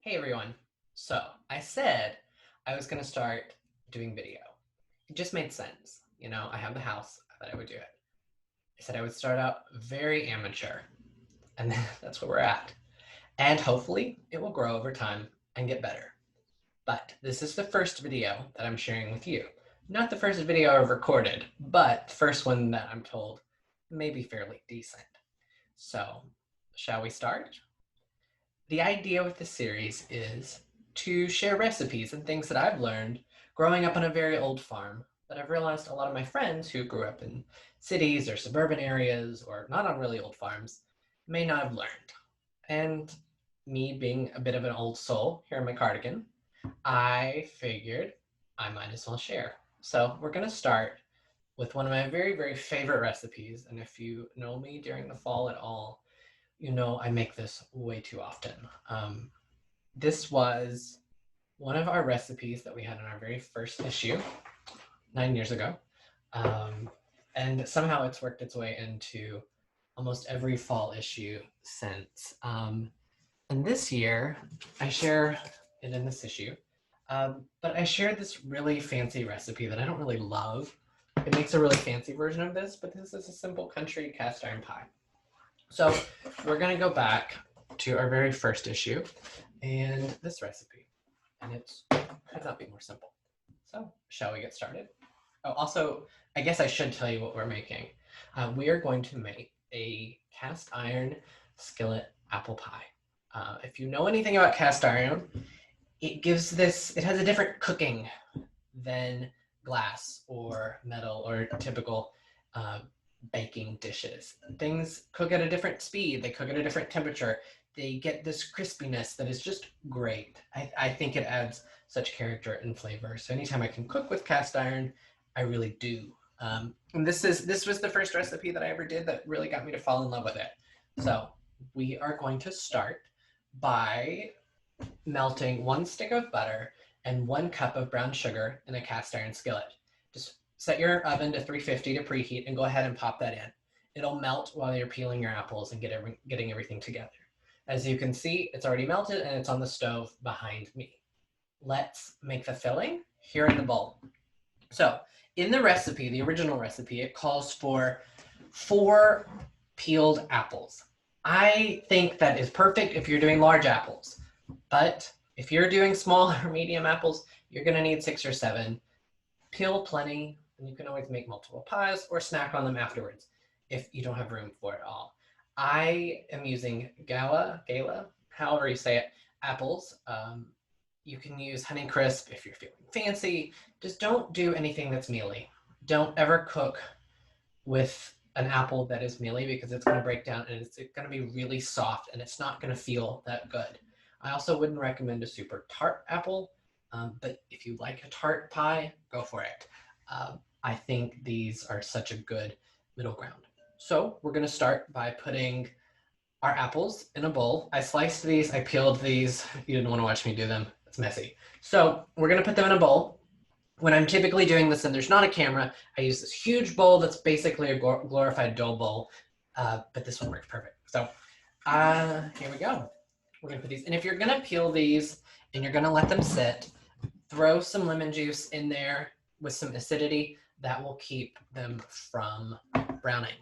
Hey everyone. So I said I was going to start doing video. It just made sense. I have the house. I thought I would do it. I said I would start out very amateur, and that's where we're at. And hopefully it will grow over time and get better. But this is the first video that I'm sharing with you. Not the first video I've recorded, but the first one that I'm told may be fairly decent. So, shall we start? The idea with the series is to share recipes and things that I've learned growing up on a very old farm that I've realized a lot of my friends who grew up in cities or suburban areas or not on really old farms may not have learned. And me being a bit of an old soul here in my cardigan, I figured I might as well share. So we're going to start with one of my very, very favorite recipes. And if you know me during the fall at all, I make this way too often. This was one of our recipes that we had in our very first issue 9 years ago. And somehow it's worked its way into almost every fall issue since. And this year, I share it in this issue. But I shared this really fancy recipe that I don't really love. It makes a really fancy version of this, but this is a simple country cast iron pie. So we're going to go back to our very first issue and this recipe. And it could not be more simple. So shall we get started? Oh, also, I guess I should tell you what we're making. We are going to make a cast iron skillet apple pie. If you know anything about cast iron, it has a different cooking than glass or metal or typical baking dishes. Things cook at a different speed, they cook at a different temperature. They get this crispiness that is just great. I think it adds such character and flavor. So anytime I can cook with cast iron, I really do. And this was the first recipe that I ever did that really got me to fall in love with it. So we are going to start by melting 1 stick of butter and 1 cup of brown sugar in a cast iron skillet. Just set your oven to 350 to preheat and go ahead and pop that in. It'll melt while you're peeling your apples and getting everything together. As you can see, it's already melted and it's on the stove behind me. Let's make the filling here in the bowl. So in the recipe, the original recipe, it calls for 4 peeled apples. I think that is perfect if you're doing large apples. But if you're doing small or medium apples, you're going to need 6 or 7. Peel plenty, and you can always make multiple pies or snack on them afterwards if you don't have room for it all. I am using gala, however you say it, apples. You can use Honeycrisp if you're feeling fancy. Just don't do anything that's mealy. Don't ever cook with an apple that is mealy because it's going to break down and it's going to be really soft and it's not going to feel that good. I also wouldn't recommend a super tart apple, but if you like a tart pie, go for it. I think these are such a good middle ground. So we're going to start by putting our apples in a bowl. I sliced these, I peeled these. You didn't want to watch me do them. It's messy. So we're going to put them in a bowl. When I'm typically doing this and there's not a camera, I use this huge bowl that's basically a glorified dough bowl, but this one works perfect. So here we go. We're gonna put these, and if you're gonna peel these and you're gonna let them sit, throw some lemon juice in there with some acidity. That will keep them from browning.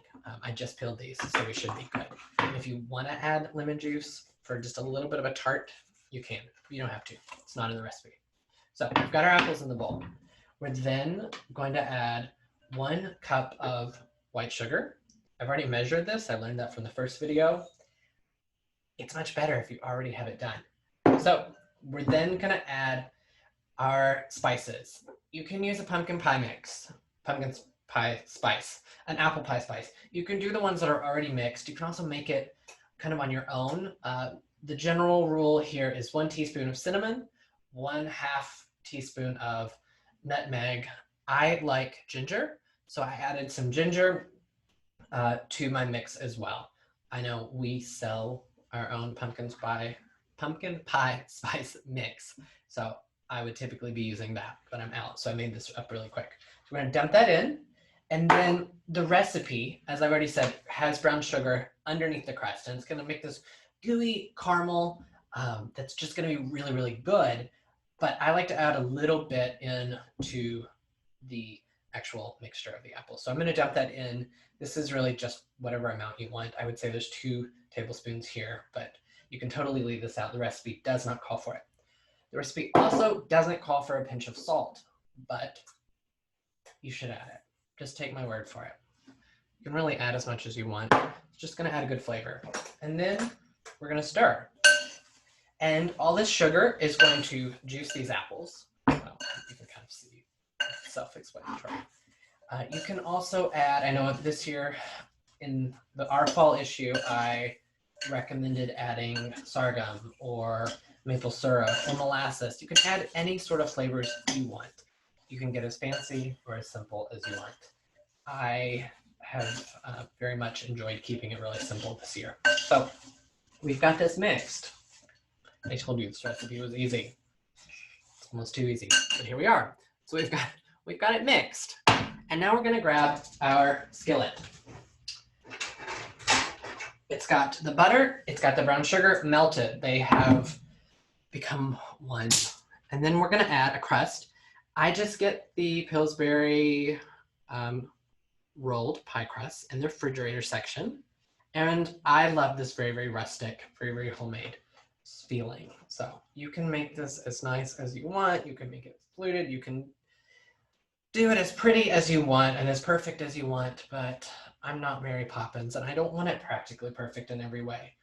I just peeled these, so we should be good. And if you wanna add lemon juice for just a little bit of a tart, you can. You don't have to, it's not in the recipe. So we've got our apples in the bowl. We're then going to add 1 cup of white sugar. I've already measured this, I learned that from the first video. It's much better if you already have it done. So we're then gonna add our spices. You can use a pumpkin pie mix, pumpkin pie spice, an apple pie spice. You can do the ones that are already mixed. You can also make it kind of on your own. The general rule here is 1 teaspoon of cinnamon, 1/2 teaspoon of nutmeg. I like ginger, so I added some ginger to my mix as well. I know we sell our own pumpkin pie spice mix. So I would typically be using that, but I'm out. So I made this up really quick. So we're gonna dump that in. And then the recipe, as I've already said, has brown sugar underneath the crust. And it's gonna make this gooey caramel. that's just going to be really, really good. But I like to add a little bit into the actual mixture of the apples. So I'm going to dump that in. This is really just whatever amount you want. I would say there's 2 tablespoons here, but you can totally leave this out. The recipe does not call for it. The recipe also doesn't call for a pinch of salt, but you should add it. Just take my word for it. You can really add as much as you want. It's just going to add a good flavor. And then we're going to stir. And all this sugar is going to juice these apples. Well, you can kind of see, self-explanatory. You can also add, I know this year in our fall issue, I recommended adding sorghum or maple syrup or molasses. You can add any sort of flavors you want. You can get as fancy or as simple as you want. I have very much enjoyed keeping it really simple this year. So we've got this mixed. I told you this recipe was easy. It's almost too easy, but here we are. So we've got it mixed. And now we're gonna grab our skillet. It's got the butter, it's got the brown sugar melted. They have become one. And then we're gonna add a crust. I just get the Pillsbury rolled pie crust in the refrigerator section. And I love this very, very rustic, very, very homemade feeling. So you can make this as nice as you want. You can make it fluted. You can do it as pretty as you want and as perfect as you want, but I'm not Mary Poppins and I don't want it practically perfect in every way.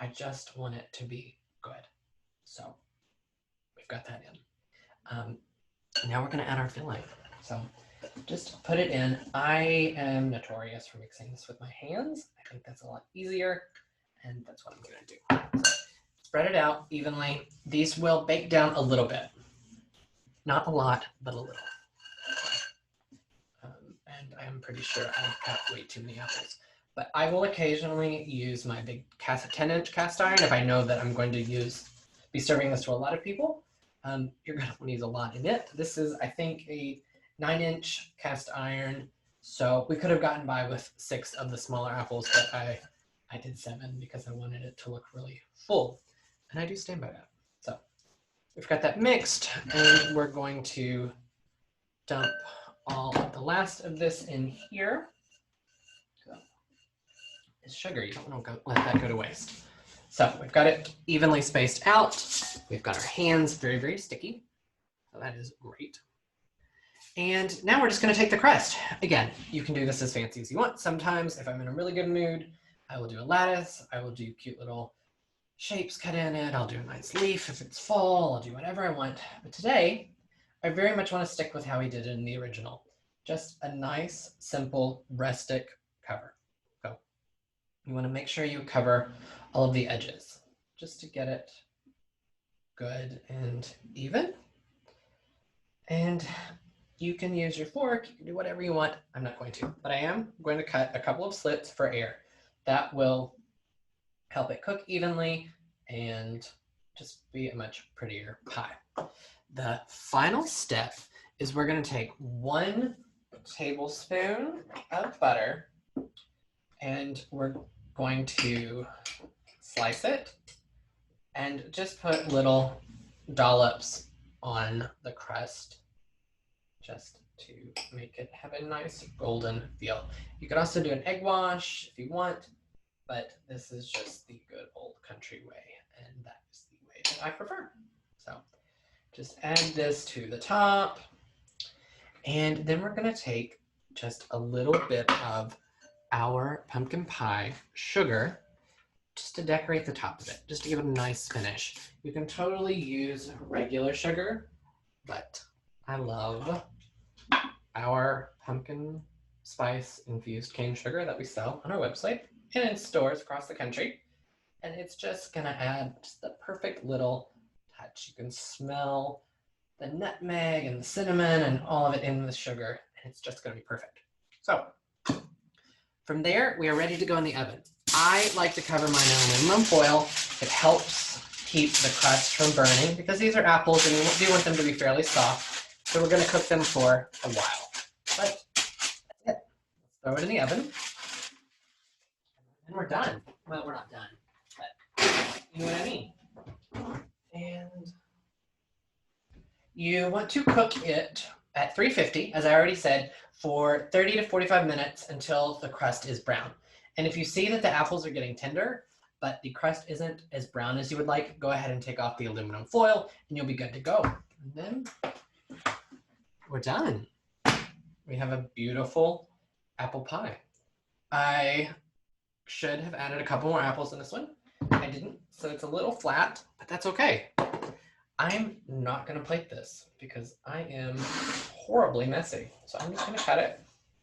I just want it to be good. So we've got that in. Now we're gonna add our filling. So just put it in. I am notorious for mixing this with my hands. I think that's a lot easier, and that's what I'm gonna do. So spread it out evenly. These will bake down a little bit. Not a lot, but a little. And I'm pretty sure I've got way too many apples. But I will occasionally use my big 10-inch cast iron if I know that I'm going to be serving this to a lot of people. You're going to want to use a lot in it. This is, I think, a 9-inch cast iron. So we could have gotten by with 6 of the smaller apples, but I did 7 because I wanted it to look really full. And I do stand by that. So we've got that mixed, and we're going to dump all of the last of this in here. So, it's sugar, you don't want to let that go to waste. So we've got it evenly spaced out. We've got our hands very, very sticky. So that is great. And now we're just going to take the crust. Again, you can do this as fancy as you want. Sometimes if I'm in a really good mood, I will do a lattice. I will do cute little shapes cut in it. I'll do a nice leaf if it's fall. I'll do whatever I want. But today, I very much want to stick with how we did it in the original. Just a nice, simple, rustic cover. So you want to make sure you cover all of the edges just to get it good and even. And you can use your fork, you can do whatever you want. I'm not going to, but I am going to cut a couple of slits for air. That will help it cook evenly and just be a much prettier pie. The final step is we're going to take 1 tablespoon of butter and we're going to slice it and just put little dollops on the crust just to make it have a nice golden feel. You could also do an egg wash if you want, but this is just the good old country way, and that is the way that I prefer. So just add this to the top, and then we're going to take just a little bit of our pumpkin pie sugar just to decorate the top of it, just to give it a nice finish. You can totally use regular sugar, but I love our pumpkin spice infused cane sugar that we sell on our website and in stores across the country. And it's just gonna add just the perfect little touch. You can smell the nutmeg and the cinnamon and all of it in the sugar, and it's just gonna be perfect. So from there, we are ready to go in the oven. I like to cover mine in aluminum foil. It helps keep the crust from burning because these are apples and you do want them to be fairly soft. So we're gonna cook them for a while. But that's it. Let's throw it in the oven. And we're done. Well, we're not done, but you know what I mean. You want to cook it at 350, as I already said, for 30 to 45 minutes until the crust is brown. And if you see that the apples are getting tender, but the crust isn't as brown as you would like, go ahead and take off the aluminum foil and you'll be good to go. And then we're done. We have a beautiful apple pie. I should have added a couple more apples in this one. I didn't, so it's a little flat, but that's okay. I'm not gonna plate this because I am horribly messy. So I'm just gonna cut it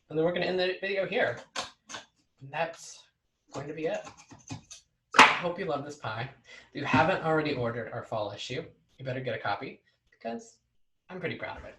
and then we're gonna end the video here. And that's going to be it. I hope you love this pie. If you haven't already ordered our fall issue, you better get a copy because I'm pretty proud of it.